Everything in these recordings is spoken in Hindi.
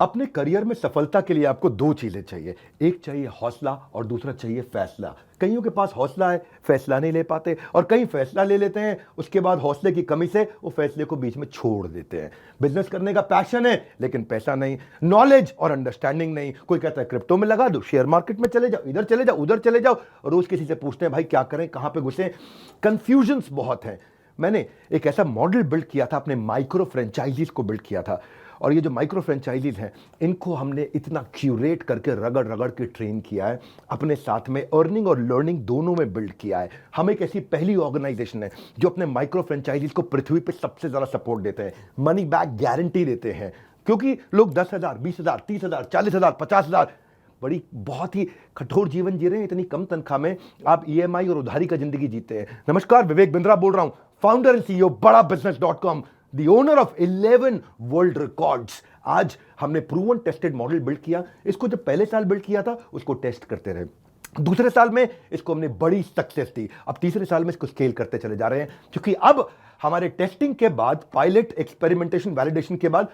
अपने करियर में सफलता के लिए आपको दो चीजें चाहिए। एक चाहिए हौसला और दूसरा चाहिए फैसला। कईयों के पास हौसला है, फैसला नहीं ले पाते, और कई फैसला ले लेते हैं, उसके बाद हौसले की कमी से वो फैसले को बीच में छोड़ देते हैं। बिजनेस करने का पैशन है लेकिन पैसा नहीं, नॉलेज और अंडरस्टैंडिंग नहीं। कोई कहता है क्रिप्टो में लगा दो, शेयर मार्केट में चले जाओ, इधर चले जाओ, उधर चले जाओ। रोज किसी से पूछते हैं भाई क्या करें, कहां पे घुसे। कंफ्यूजन्स बहुत हैं। मैंने एक ऐसा मॉडल बिल्ड किया था, अपने माइक्रो फ्रेंचाइजीज को बिल्ड किया था, और ये जो माइक्रो फ्रेंचाइजीज हैं इनको हमने इतना क्यूरेट करके रगड़ रगड़ के ट्रेन किया है, अपने साथ में अर्निंग और लर्निंग दोनों में बिल्ड किया है। हम एक ऐसी पहली ऑर्गेनाइजेशन है जो अपने माइक्रो फ्रेंचाइजीज को पृथ्वी पे सबसे ज्यादा सपोर्ट देते हैं, मनी बैक गारंटी देते हैं। क्योंकि लोग 10,000, 20,000, 30,000, 40,000, 50,000 बड़ी बहुत ही कठोर जीवन जी रहे हैं। इतनी कम तनख्वाह में आप ईएमआई और उधारी का जिंदगी जीते हैं। नमस्कार, विवेक बिंद्रा बोल रहा हूं, फाउंडर एंड सीईओ बड़ा बिजनेस.com, the owner of 11 world records. आज हमने प्रूवन टेस्टेड मॉडल बिल्ड किया। इसको जब पहले साल बिल्ड किया था उसको टेस्ट करते रहे, दूसरे साल में इसको हमने बड़ी सक्सेस दी, अब तीसरे साल में इसको स्केल करते चले जा रहे हैं। क्योंकि अब हमारे टेस्टिंग के बाद, पायलट, एक्सपेरिमेंटेशन, वैलिडेशन के बाद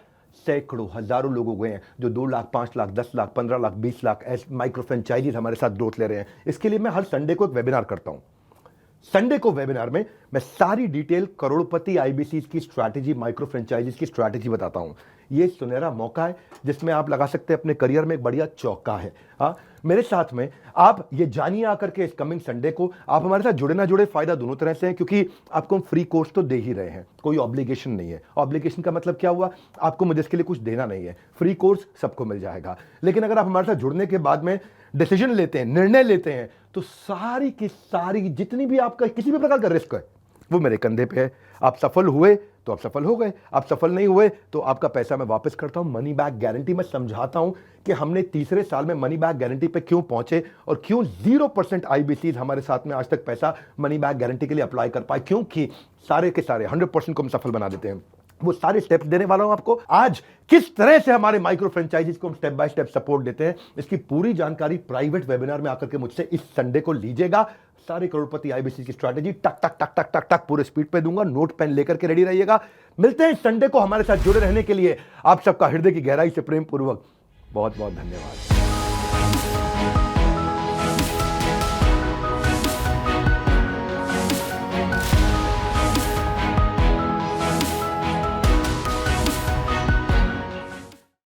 सैकड़ों, हजारों लोग हो गए हैं जो 2 लाख, 5 लाख, 10 लाख, 15 लाख, 20 लाख ऐसे माइक्रो फ्रेंचाइजीज हमारे साथ ग्रोथ ले रहे हैं। इसके लिए मैं हर संडे को एक वेबिनार करता हूं। संडे को वेबिनार में मैं सारी डिटेल करोड़पति आईबीसी की स्ट्रैटेजी, माइक्रो फ्रेंचाइजीज की स्ट्रैटेजी बताता हूं। ये सुनहरा मौका है जिसमें आप लगा सकते हैं अपने करियर में एक बढ़िया चौका है। हाँ, मेरे साथ में आप ये जानिए आकर के इस कमिंग संडे को। आप हमारे साथ जुड़े ना जुड़े, फायदा दोनों तरह से है, क्योंकि आपको हम फ्री कोर्स तो दे ही रहे हैं, कोई ऑब्लिगेशन नहीं है। ऑब्लिगेशन का मतलब क्या हुआ, आपको मुझे इसके लिए कुछ देना नहीं है। फ्री कोर्स सबको मिल जाएगा। लेकिन अगर आप हमारे साथ जुड़ने के बाद में डिसीजन लेते हैं, निर्णय लेते हैं, तो सारी की सारी जितनी भी आपका किसी भी प्रकार का रिस्क है वो मेरे कंधे पे है। आप सफल हुए तो आप सफल हो गए, आप सफल नहीं हुए तो आपका पैसा मैं वापस करता हूं। मनी बैक गारंटी मैं समझाता हूं कि हमने तीसरे साल में मनी बैक गारंटी पे क्यों पहुंचे और क्यों 0% आईबीसीज हमारे साथ में आज तक पैसा मनी बैक गारंटी के लिए अप्लाई कर पाए, क्योंकि सारे के सारे 100% को हम सफल बना देते हैं। वो सारे स्टेप्स देने वाला हूं आपको आज। किस तरह से हमारे माइक्रो फ्रेंचाइजीज को हम स्टेप बाय स्टेप सपोर्ट देते हैं, इसकी पूरी जानकारी प्राइवेट वेबिनार में आकर के मुझसे इस संडे को लीजिएगा। सारे करोड़पति आईबीसी की स्ट्रैटेजी टक टक टक टक टक टक पूरे स्पीड पे दूंगा। नोट पेन लेकर के रेडी रहिएगा। मिलते हैं संडे को। हमारे साथ जुड़े रहने के लिए आप सबका हृदय की गहराई से प्रेम पूर्वक बहुत बहुत धन्यवाद।